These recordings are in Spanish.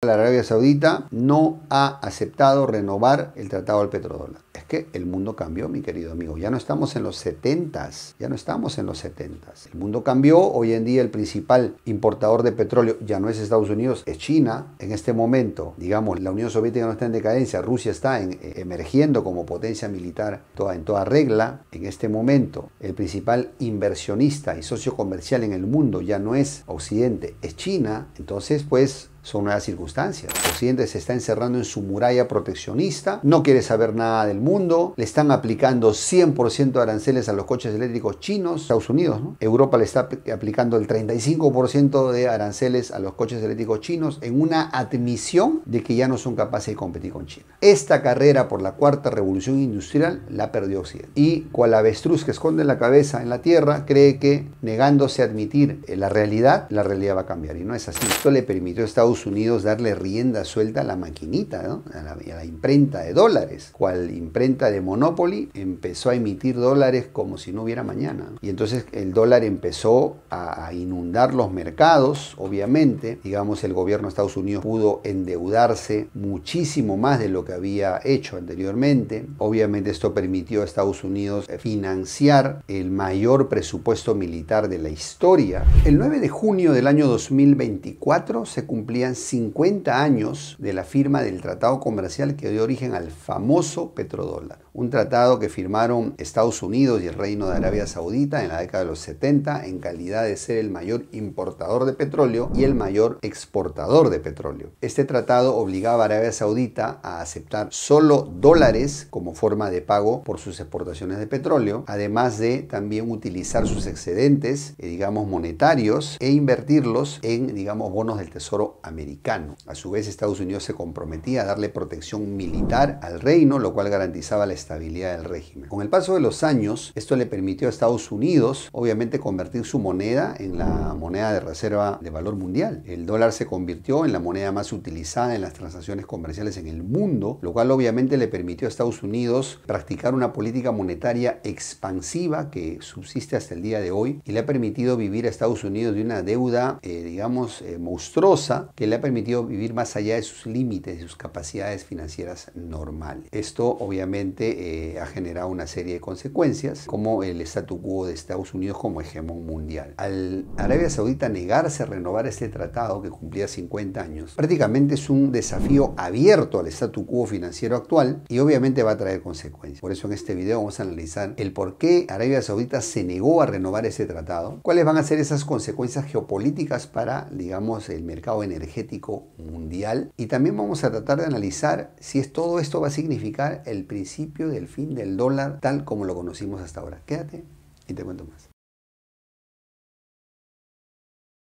La Arabia Saudita no ha aceptado renovar el tratado del petrodólar. Es que el mundo cambió, mi querido amigo. Ya no estamos en los 70s. Ya no estamos en los 70s. El mundo cambió. Hoy en día el principal importador de petróleo ya no es Estados Unidos, es China. En este momento, digamos, la Unión Soviética no está en decadencia. Rusia está emergiendo como potencia militar en toda regla. En este momento, el principal inversionista y socio comercial en el mundo ya no es Occidente, es China. Entonces, pues, son nuevas circunstancias. Occidente se está encerrando en su muralla proteccionista, no quiere saber nada del mundo, le están aplicando 100% de aranceles a los coches eléctricos chinos, Estados Unidos, ¿no? Europa le está aplicando el 35% de aranceles a los coches eléctricos chinos en una admisión de que ya no son capaces de competir con China. Esta carrera por la cuarta revolución industrial la perdió Occidente. Y cual avestruz que esconde la cabeza en la tierra, cree que negándose a admitir la realidad va a cambiar. Y no es así. Esto le permitió a Estados Unidos darle rienda suelta a la maquinita, ¿no? a la imprenta de dólares. Cual imprenta de Monopoly empezó a emitir dólares como si no hubiera mañana, ¿no? Y entonces el dólar empezó a inundar los mercados. Obviamente, digamos, el gobierno de Estados Unidos pudo endeudarse muchísimo más de lo que había hecho anteriormente. Obviamente esto permitió a Estados Unidos financiar el mayor presupuesto militar de la historia. El 9 de junio del año 2024 se cumplían 50 años de la firma del tratado comercial que dio origen al famoso petrodólar. Un tratado que firmaron Estados Unidos y el Reino de Arabia Saudita en la década de los 70 en calidad de ser el mayor importador de petróleo y el mayor exportador de petróleo. Este tratado obligaba a Arabia Saudita a aceptar solo dólares como forma de pago por sus exportaciones de petróleo, además de también utilizar sus excedentes, digamos, monetarios e invertirlos en, digamos, bonos del Tesoro americano. A su vez, Estados Unidos se comprometía a darle protección militar al reino, lo cual garantizaba la estabilidad del régimen. Con el paso de los años, esto le permitió a Estados Unidos, obviamente, convertir su moneda en la moneda de reserva de valor mundial. El dólar se convirtió en la moneda más utilizada en las transacciones comerciales en el mundo, lo cual obviamente le permitió a Estados Unidos practicar una política monetaria expansiva que subsiste hasta el día de hoy y le ha permitido vivir a Estados Unidos de una deuda, digamos, monstruosa, que le ha permitido vivir más allá de sus límites, de sus capacidades financieras normales. Esto obviamente ha generado una serie de consecuencias, como el statu quo de Estados Unidos como hegemón mundial. Al Arabia Saudita negarse a renovar este tratado que cumplía 50 años, prácticamente es un desafío abierto al statu quo financiero actual y obviamente va a traer consecuencias. Por eso en este video vamos a analizar el por qué Arabia Saudita se negó a renovar ese tratado, cuáles van a ser esas consecuencias geopolíticas para, digamos, el mercado energético mundial, y también vamos a tratar de analizar si todo esto va a significar el principio del fin del dólar tal como lo conocimos hasta ahora. Quédate y te cuento más.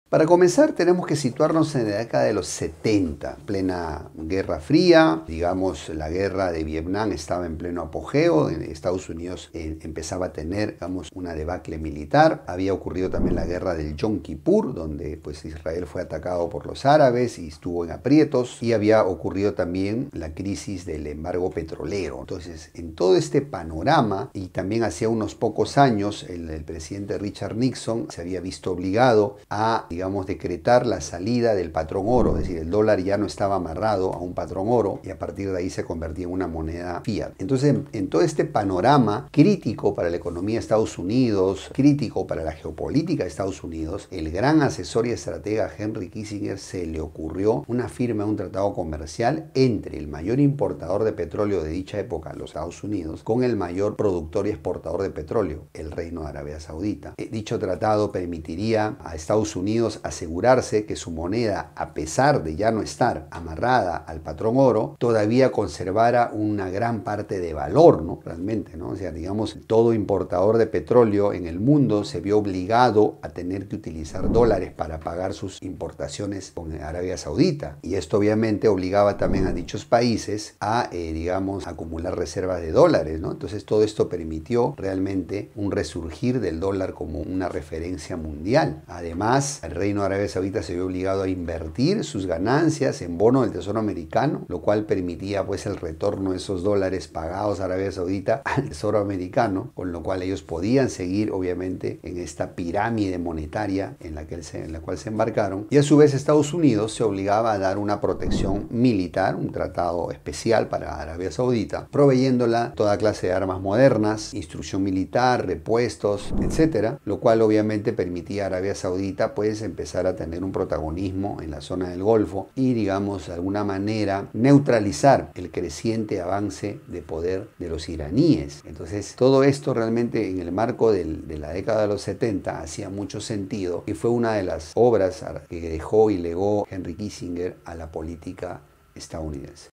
Para comenzar, tenemos que situarnos en la década de los 70, plena Guerra Fría. Digamos, la guerra de Vietnam estaba en pleno apogeo. Estados Unidos empezaba a tener, digamos, una debacle militar. Había ocurrido también la guerra del Yom Kippur, donde pues Israel fue atacado por los árabes y estuvo en aprietos. Y había ocurrido también la crisis del embargo petrolero. Entonces, en todo este panorama, y también hacía unos pocos años, el presidente Richard Nixon se había visto obligado a, digamos, decretar la salida del patrón oro, es decir, el dólar ya no estaba amarrado a un patrón oro y a partir de ahí se convertía en una moneda fiat. Entonces, en todo este panorama crítico para la economía de Estados Unidos, crítico para la geopolítica de Estados Unidos, el gran asesor y estratega Henry Kissinger se le ocurrió una firma de un tratado comercial entre el mayor importador de petróleo de dicha época, los Estados Unidos, con el mayor productor y exportador de petróleo, el Reino de Arabia Saudita. Dicho tratado permitiría a Estados Unidos asegurarse que su moneda, a pesar de ya no estar amarrada al patrón oro, todavía conservara una gran parte de valor, ¿no? Realmente, ¿no? O sea, digamos, todo importador de petróleo en el mundo se vio obligado a tener que utilizar dólares para pagar sus importaciones con Arabia Saudita. Y esto obviamente obligaba también a dichos países a, digamos, acumular reservas de dólares, ¿no? Entonces todo esto permitió realmente un resurgir del dólar como una referencia mundial. Además, el Reino de Arabia Saudita se vio obligado a invertir sus ganancias en bonos del Tesoro americano, lo cual permitía pues el retorno de esos dólares pagados a Arabia Saudita al Tesoro americano, con lo cual ellos podían seguir obviamente en esta pirámide monetaria en la cual se embarcaron. Y a su vez Estados Unidos se obligaba a dar una protección militar, un tratado especial para Arabia Saudita, proveyéndola toda clase de armas modernas, instrucción militar, repuestos, etcétera, lo cual obviamente permitía a Arabia Saudita pues empezar a tener un protagonismo en la zona del Golfo y, digamos, de alguna manera neutralizar el creciente avance de poder de los iraníes. Entonces todo esto realmente en el marco de la década de los 70 hacía mucho sentido y fue una de las obras que dejó y legó Henry Kissinger a la política estadounidense.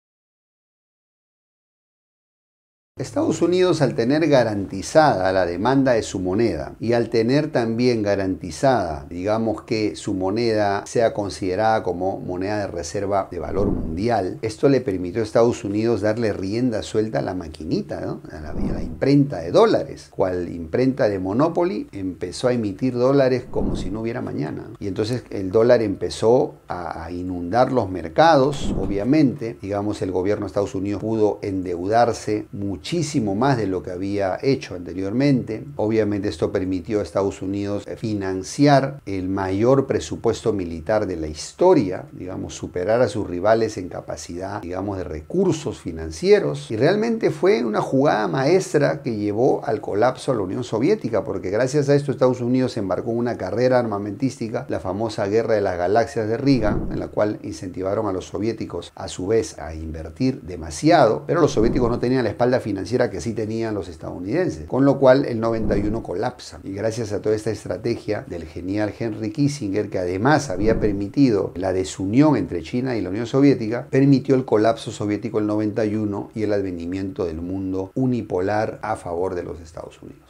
Estados Unidos, al tener garantizada la demanda de su moneda y al tener también garantizada, digamos, que su moneda sea considerada como moneda de reserva de valor mundial, esto le permitió a Estados Unidos darle rienda suelta a la maquinita, ¿no? a la imprenta de dólares, cual imprenta de Monopoly empezó a emitir dólares como si no hubiera mañana. Y entonces el dólar empezó a inundar los mercados, obviamente, digamos, el gobierno de Estados Unidos pudo endeudarse muchísimo más de lo que había hecho anteriormente. Obviamente esto permitió a Estados Unidos financiar el mayor presupuesto militar de la historia, digamos, superar a sus rivales en capacidad, digamos, de recursos financieros, y realmente fue una jugada maestra que llevó al colapso a la Unión Soviética, porque gracias a esto Estados Unidos se embarcó en una carrera armamentística, la famosa Guerra de las Galaxias de Reagan, en la cual incentivaron a los soviéticos a su vez a invertir demasiado, pero los soviéticos no tenían la espalda financiera que sí tenían los estadounidenses, con lo cual el 91 colapsa. Y gracias a toda esta estrategia del genial Henry Kissinger, que además había permitido la desunión entre China y la Unión Soviética, permitió el colapso soviético el 91 y el advenimiento del mundo unipolar a favor de los Estados Unidos.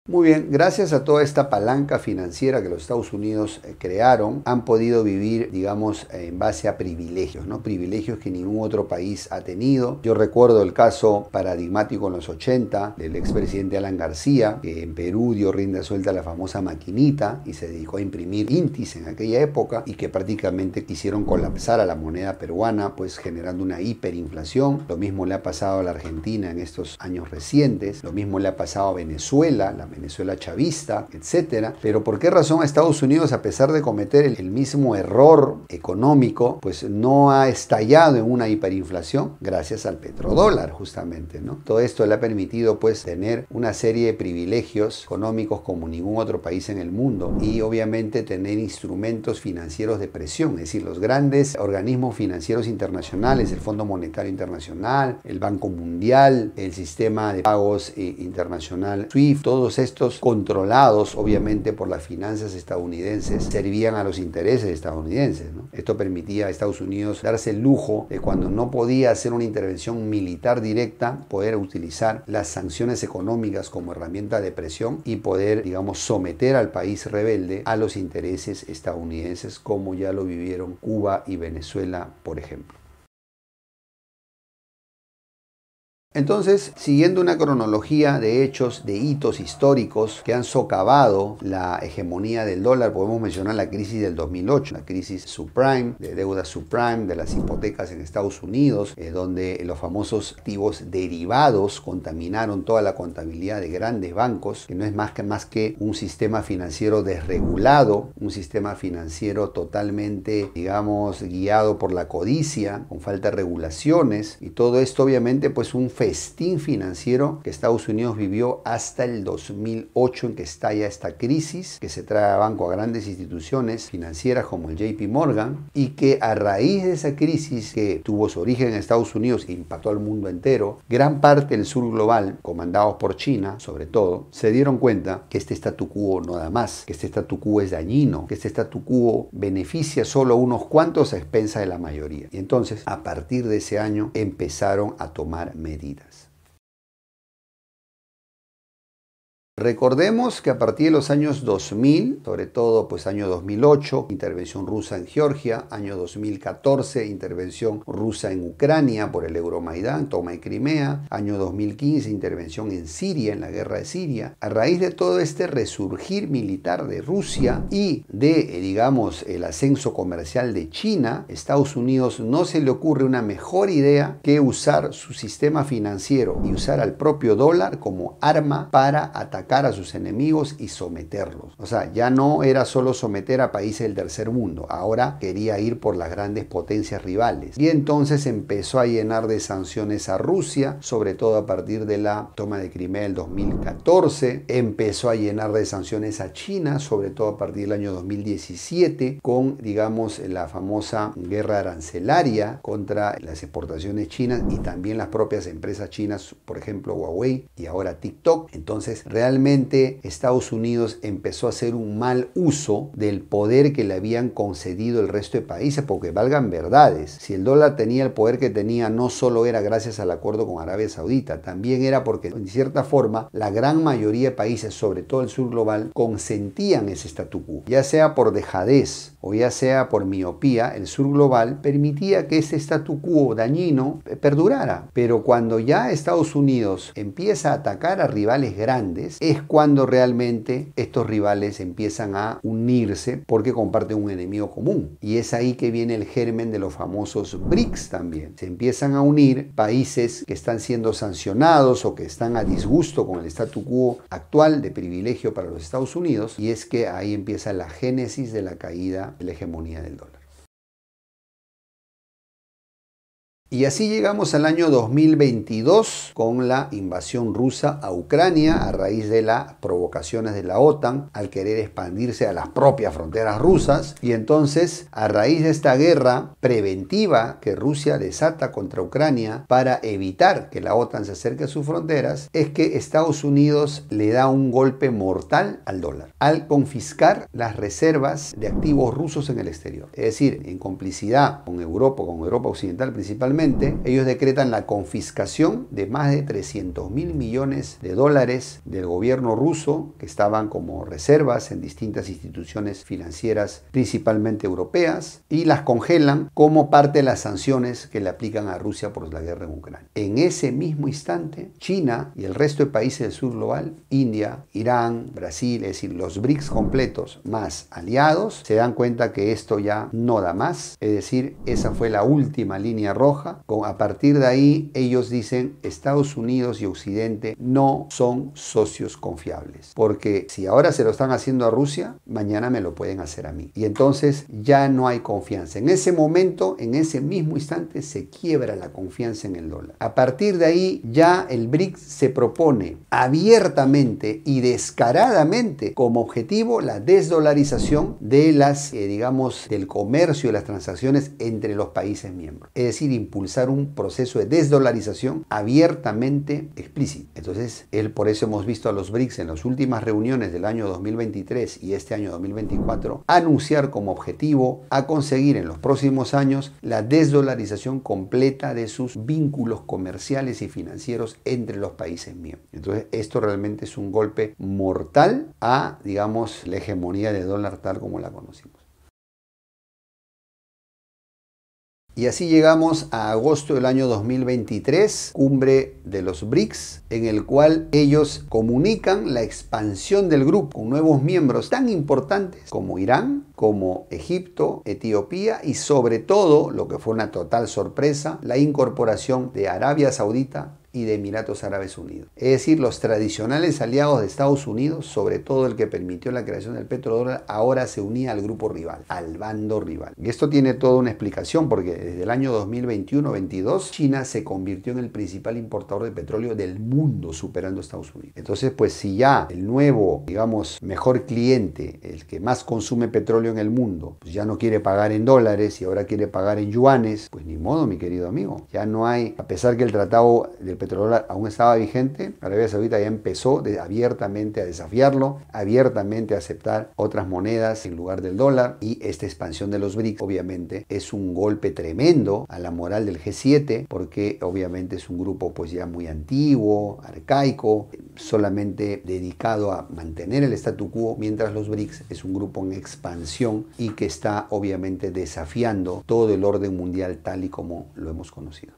Muy bien, gracias a toda esta palanca financiera que los Estados Unidos crearon, han podido vivir, digamos, en base a privilegios, ¿no? Privilegios que ningún otro país ha tenido. Yo recuerdo el caso paradigmático en los 80 del expresidente Alan García, que en Perú dio rienda suelta a la famosa maquinita y se dedicó a imprimir intis en aquella época, y que prácticamente quisieron colapsar a la moneda peruana, pues generando una hiperinflación. Lo mismo le ha pasado a la Argentina en estos años recientes, lo mismo le ha pasado a Venezuela, la Venezuela chavista, etcétera. Pero ¿por qué razón a Estados Unidos, a pesar de cometer el mismo error económico, pues no ha estallado en una hiperinflación? Gracias al petrodólar, justamente, ¿no? Todo esto le ha permitido pues tener una serie de privilegios económicos como ningún otro país en el mundo, y obviamente tener instrumentos financieros de presión, es decir, los grandes organismos financieros internacionales, el Fondo Monetario Internacional, el Banco Mundial, el sistema de pagos internacional SWIFT, todos estos controlados obviamente por las finanzas estadounidenses, servían a los intereses estadounidenses, ¿no? Esto permitía a Estados Unidos darse el lujo de, cuando no podía hacer una intervención militar directa, poder utilizar las sanciones económicas como herramienta de presión y poder, digamos, someter al país rebelde a los intereses estadounidenses, como ya lo vivieron Cuba y Venezuela, por ejemplo. Entonces, siguiendo una cronología de hechos, de hitos históricos que han socavado la hegemonía del dólar, podemos mencionar la crisis del 2008, la crisis subprime, de deuda subprime, de las hipotecas en Estados Unidos, donde los famosos activos derivados contaminaron toda la contabilidad de grandes bancos, que no es más que un sistema financiero desregulado, un sistema financiero totalmente, digamos, guiado por la codicia, con falta de regulaciones, y todo esto obviamente pues un festín financiero que Estados Unidos vivió hasta el 2008, en que estalla esta crisis, que se trae a banco a grandes instituciones financieras como el JP Morgan, y que a raíz de esa crisis, que tuvo su origen en Estados Unidos e impactó al mundo entero, gran parte del sur global, comandados por China sobre todo, se dieron cuenta que este statu quo no da más, que este statu quo es dañino, que este statu quo beneficia solo a unos cuantos a expensas de la mayoría. Y entonces, a partir de ese año, empezaron a tomar medidas. Recordemos que a partir de los años 2000, sobre todo pues año 2008, intervención rusa en Georgia, año 2014, intervención rusa en Ucrania por el Euromaidán, toma de Crimea, año 2015, intervención en Siria, en la guerra de Siria. A raíz de todo este resurgir militar de Rusia y de, digamos, el ascenso comercial de China, Estados Unidos no se le ocurre una mejor idea que usar su sistema financiero y usar al propio dólar como arma para atacar a sus enemigos y someterlos. O sea, ya no era solo someter a países del tercer mundo, ahora quería ir por las grandes potencias rivales. Y entonces empezó a llenar de sanciones a Rusia, sobre todo a partir de la toma de Crimea del 2014. Empezó a llenar de sanciones a China, sobre todo a partir del año 2017, con, digamos, la famosa guerra arancelaria contra las exportaciones chinas y también las propias empresas chinas, por ejemplo, Huawei y ahora TikTok. Entonces, realmente Estados Unidos empezó a hacer un mal uso del poder que le habían concedido el resto de países, porque valgan verdades, si el dólar tenía el poder que tenía, no solo era gracias al acuerdo con Arabia Saudita, también era porque en cierta forma la gran mayoría de países, sobre todo el sur global, consentían ese statu quo, ya sea por dejadez o ya sea por miopía. El sur global permitía que ese statu quo dañino perdurara, pero cuando ya Estados Unidos empieza a atacar a rivales grandes, es cuando realmente estos rivales empiezan a unirse porque comparten un enemigo común. Y es ahí que viene el germen de los famosos BRICS también. Se empiezan a unir países que están siendo sancionados o que están a disgusto con el statu quo actual de privilegio para los Estados Unidos, y es que ahí empieza la génesis de la caída de la hegemonía del dólar. Y así llegamos al año 2022 con la invasión rusa a Ucrania a raíz de las provocaciones de la OTAN al querer expandirse a las propias fronteras rusas. Y entonces, a raíz de esta guerra preventiva que Rusia desata contra Ucrania para evitar que la OTAN se acerque a sus fronteras, es que Estados Unidos le da un golpe mortal al dólar al confiscar las reservas de activos rusos en el exterior. Es decir, en complicidad con Europa Occidental principalmente, ellos decretan la confiscación de más de 300.000 millones de dólares del gobierno ruso que estaban como reservas en distintas instituciones financieras, principalmente europeas, y las congelan como parte de las sanciones que le aplican a Rusia por la guerra en Ucrania. En ese mismo instante, China y el resto de países del sur global, India, Irán, Brasil, es decir, los BRICS completos más aliados, se dan cuenta que esto ya no da más. Es decir, esa fue la última línea roja. A partir de ahí, ellos dicen, Estados Unidos y Occidente no son socios confiables, porque si ahora se lo están haciendo a Rusia, mañana me lo pueden hacer a mí. Y entonces ya no hay confianza. En ese momento, en ese mismo instante, se quiebra la confianza en el dólar. A partir de ahí, ya el BRICS se propone abiertamente y descaradamente como objetivo la desdolarización de las, digamos, del comercio y las transacciones entre los países miembros. Es decir, impulsar un proceso de desdolarización abiertamente explícito. Entonces, por eso hemos visto a los BRICS en las últimas reuniones del año 2023 y este año 2024 anunciar como objetivo a conseguir en los próximos años la desdolarización completa de sus vínculos comerciales y financieros entre los países miembros. Entonces, esto realmente es un golpe mortal a, digamos, la hegemonía del dólar tal como la conocimos. Y así llegamos a agosto del año 2023, cumbre de los BRICS, en el cual ellos comunican la expansión del grupo con nuevos miembros tan importantes como Irán, como Egipto, Etiopía y sobre todo, lo que fue una total sorpresa, la incorporación de Arabia Saudita y de Emiratos Árabes Unidos. Es decir, los tradicionales aliados de Estados Unidos, sobre todo el que permitió la creación del petrodólar, ahora se unía al grupo rival, al bando rival. Y esto tiene toda una explicación porque desde el año 2021-22 China se convirtió en el principal importador de petróleo del mundo, superando a Estados Unidos. Entonces, pues si ya el nuevo, digamos, mejor cliente, el que más consume petróleo en el mundo, pues ya no quiere pagar en dólares y ahora quiere pagar en yuanes, pues ni modo, mi querido amigo. Ya no hay, a pesar que el tratado del petrodólar aún estaba vigente, Arabia Saudita ya empezó abiertamente a desafiarlo, abiertamente a aceptar otras monedas en lugar del dólar, y esta expansión de los BRICS obviamente es un golpe tremendo a la moral del G7, porque obviamente es un grupo pues ya muy antiguo, arcaico, solamente dedicado a mantener el statu quo, mientras los BRICS es un grupo en expansión y que está obviamente desafiando todo el orden mundial tal y como lo hemos conocido.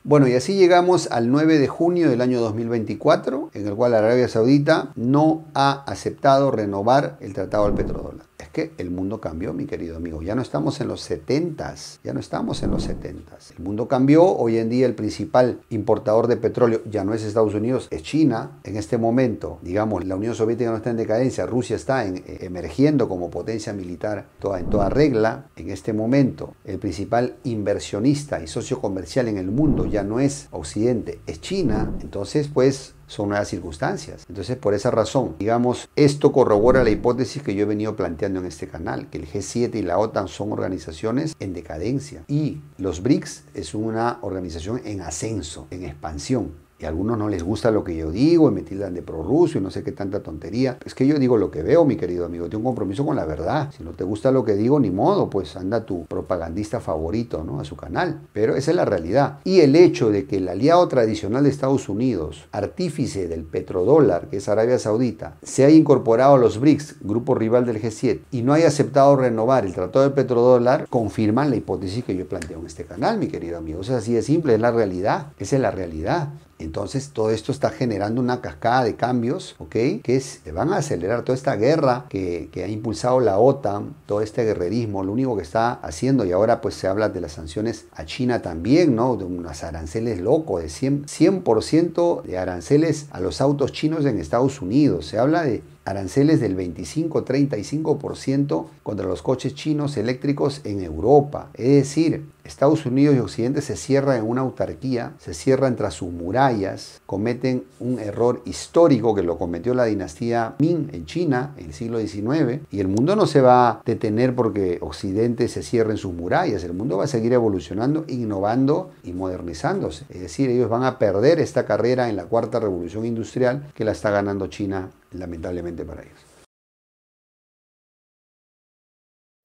Bueno, y así llegamos al 9 de junio del año 2024, en el cual Arabia Saudita no ha aceptado renovar el tratado del petrodólar. Es que el mundo cambió, mi querido amigo. Ya no estamos en los 70s, ya no estamos en los 70s. El mundo cambió. Hoy en día el principal importador de petróleo ya no es Estados Unidos, es China. En este momento, digamos, la Unión Soviética no está en decadencia, Rusia está emergiendo como potencia militar en toda regla. En este momento, el principal inversionista y socio comercial en el mundo ya no es Occidente, es China. Entonces, pues, son nuevas circunstancias. Entonces, por esa razón, digamos, esto corrobora la hipótesis que yo he venido planteando en este canal, que el G7 y la OTAN son organizaciones en decadencia y los BRICS es una organización en ascenso, en expansión. Y a algunos no les gusta lo que yo digo, y me tildan de prorruso y no sé qué tanta tontería. Es que yo digo lo que veo, mi querido amigo. Tengo un compromiso con la verdad. Si no te gusta lo que digo, ni modo, pues anda tu propagandista favorito, ¿no?, a su canal. Pero esa es la realidad. Y el hecho de que el aliado tradicional de Estados Unidos, artífice del petrodólar, que es Arabia Saudita, se haya incorporado a los BRICS, grupo rival del G7, y no haya aceptado renovar el tratado del petrodólar, confirman la hipótesis que yo planteo en este canal, mi querido amigo. Es así de simple, es la realidad. Esa es la realidad. Entonces todo esto está generando una cascada de cambios, ¿ok? Que se van a acelerar toda esta guerra que ha impulsado la OTAN, todo este guerrerismo, lo único que está haciendo, y ahora pues se habla de las sanciones a China también, ¿no? De unos aranceles locos, de 100% de aranceles a los autos chinos en Estados Unidos. Se habla de aranceles del 25-35% contra los coches chinos eléctricos en Europa. Es decir, Estados Unidos y Occidente se cierran en una autarquía, se cierran tras sus murallas, cometen un error histórico que lo cometió la dinastía Ming en China en el siglo XIX, y el mundo no se va a detener porque Occidente se cierre en sus murallas. El mundo va a seguir evolucionando, innovando y modernizándose. Es decir, ellos van a perder esta carrera en la cuarta revolución industrial que la está ganando China, lamentablemente para ellos.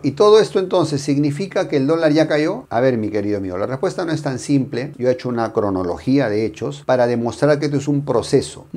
¿Y todo esto entonces significa que el dólar ya cayó? A ver, mi querido amigo, la respuesta no es tan simple. Yo he hecho una cronología de hechos para demostrar que esto es un proceso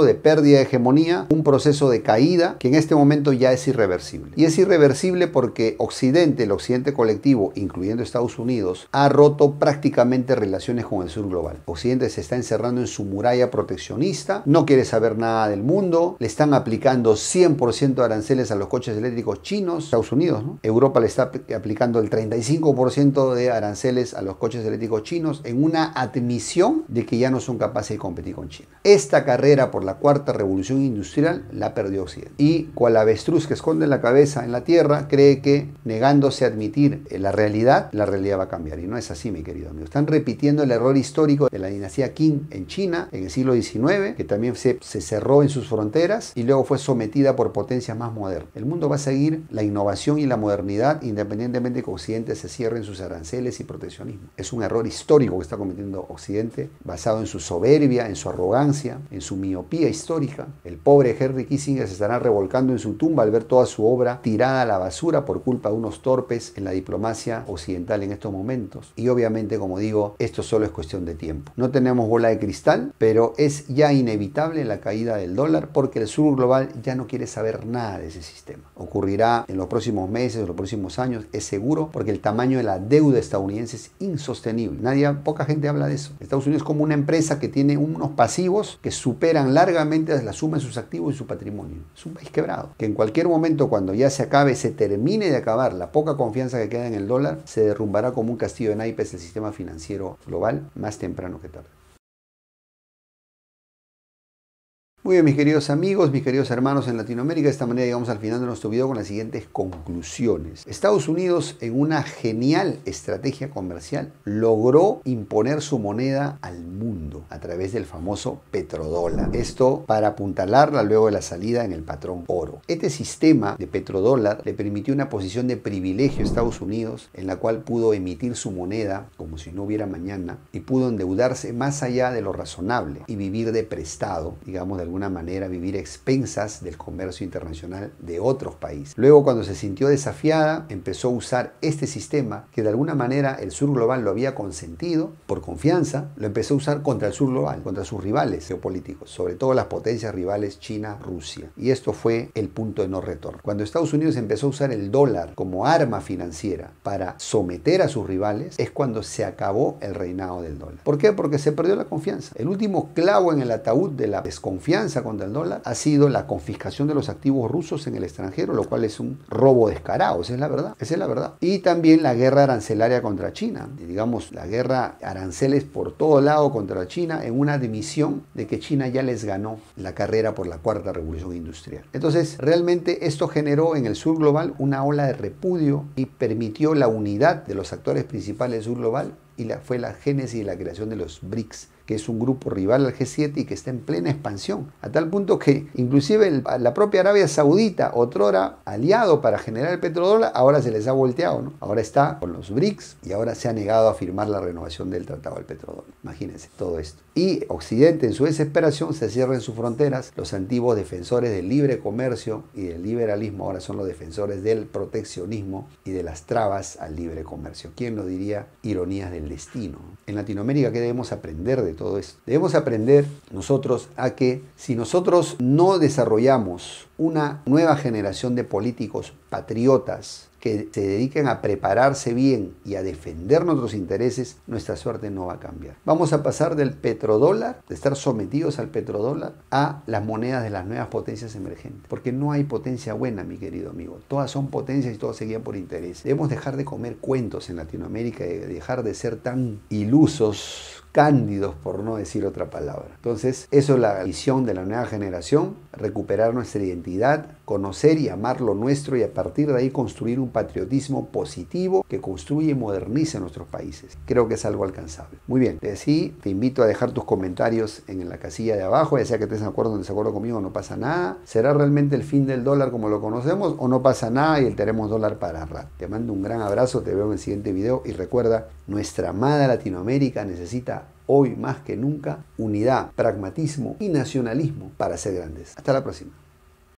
de pérdida de hegemonía, un proceso de caída que en este momento ya es irreversible. Y es irreversible porque Occidente, el Occidente colectivo, incluyendo Estados Unidos, ha roto prácticamente relaciones con el sur global. Occidente se está encerrando en su muralla proteccionista, no quiere saber nada del mundo, le están aplicando 100% de aranceles a los coches eléctricos chinos, Estados Unidos, ¿no? Europa le está aplicando el 35% de aranceles a los coches eléctricos chinos en una admisión de que ya no son capaces de competir con China. Esta carrera por la cuarta revolución industrial la perdió Occidente. Y cual avestruz que esconde la cabeza en la tierra, cree que negándose a admitir la realidad va a cambiar. Y no es así, mi querido amigo. Están repitiendo el error histórico de la dinastía Qing en China en el siglo XIX, que también se cerró en sus fronteras y luego fue sometida por potencias más modernas. El mundo va a seguir la innovación y la modernidad independientemente de que Occidente se cierre en sus aranceles y proteccionismo. Es un error histórico que está cometiendo Occidente, basado en su soberbia, en su arrogancia, en su miopía histórica. El pobre Henry Kissinger se estará revolcando en su tumba al ver toda su obra tirada a la basura por culpa de unos torpes en la diplomacia occidental en estos momentos. Y obviamente, como digo, esto solo es cuestión de tiempo. No tenemos bola de cristal, pero es ya inevitable la caída del dólar porque el sur global ya no quiere saber nada de ese sistema. Ocurrirá en los próximos meses, en los próximos años, es seguro, porque el tamaño de la deuda estadounidense es insostenible. Poca gente habla de eso. Estados Unidos es como una empresa que tiene unos pasivos que superan largamente la suma de sus activos y su patrimonio. Es un país quebrado, que en cualquier momento, cuando ya se termine de acabar la poca confianza que queda en el dólar, se derrumbará como un castillo de naipes el sistema financiero global más temprano que tarde. Muy bien, mis queridos amigos, mis queridos hermanos en Latinoamérica, de esta manera llegamos al final de nuestro video con las siguientes conclusiones. Estados Unidos, en una genial estrategia comercial, logró imponer su moneda al mundo a través del famoso petrodólar. Esto para apuntalarla luego de la salida en el patrón oro. Este sistema de petrodólar le permitió una posición de privilegio a Estados Unidos, en la cual pudo emitir su moneda como si no hubiera mañana y pudo endeudarse más allá de lo razonable y vivir de prestado, digamos, de alguna manera vivir a expensas del comercio internacional de otros países. Luego, cuando se sintió desafiada, empezó a usar este sistema que de alguna manera el sur global lo había consentido por confianza, lo empezó a usar contra el sur global, contra sus rivales geopolíticos, sobre todo las potencias rivales China, Rusia. Y esto fue el punto de no retorno. Cuando Estados Unidos empezó a usar el dólar como arma financiera para someter a sus rivales, es cuando se acabó el reinado del dólar. ¿Por qué? Porque se perdió la confianza. El último clavo en el ataúd de la desconfianza contra el dólar ha sido la confiscación de los activos rusos en el extranjero, lo cual es un robo descarado, esa es la verdad, esa es la verdad. Y también la guerra arancelaria contra China, digamos, la guerra aranceles por todo lado contra China, en una admisión de que China ya les ganó la carrera por la cuarta revolución industrial. Entonces, realmente esto generó en el sur global una ola de repudio y permitió la unidad de los actores principales del sur global y fue la génesis y la creación de los BRICS, que es un grupo rival al G7 y que está en plena expansión, a tal punto que inclusive la propia Arabia Saudita, otrora aliado para generar el petrodólar, ahora se les ha volteado, ¿no? Ahora está con los BRICS y ahora se ha negado a firmar la renovación del tratado del petrodólar. Imagínense todo esto. Y Occidente, en su desesperación, se cierra en sus fronteras. Los antiguos defensores del libre comercio y del liberalismo ahora son los defensores del proteccionismo y de las trabas al libre comercio. ¿Quién lo diría? Ironías del destino. En Latinoamérica, ¿qué debemos aprender de todo esto? Debemos aprender nosotros a que si nosotros no desarrollamos una nueva generación de políticos patriotas que se dediquen a prepararse bien y a defender nuestros intereses, nuestra suerte no va a cambiar. Vamos a pasar del petrodólar, de estar sometidos al petrodólar, a las monedas de las nuevas potencias emergentes. Porque no hay potencia buena, mi querido amigo. Todas son potencias y todas se guían por interés. Debemos dejar de comer cuentos en Latinoamérica y dejar de ser tan ilusos, cándidos, por no decir otra palabra. Entonces, eso es la visión de la nueva generación, recuperar nuestra identidad, conocer y amar lo nuestro y a partir de ahí construir un patriotismo positivo que construye y modernice nuestros países. Creo que es algo alcanzable. Muy bien, sí, te invito a dejar tus comentarios en la casilla de abajo, ya sea que estés de acuerdo o en desacuerdo conmigo, no pasa nada. ¿Será realmente el fin del dólar como lo conocemos o no pasa nada y tenemos dólar para rato? Te mando un gran abrazo, te veo en el siguiente video y recuerda, nuestra amada Latinoamérica necesita hoy más que nunca unidad, pragmatismo y nacionalismo para ser grandes. Hasta la próxima.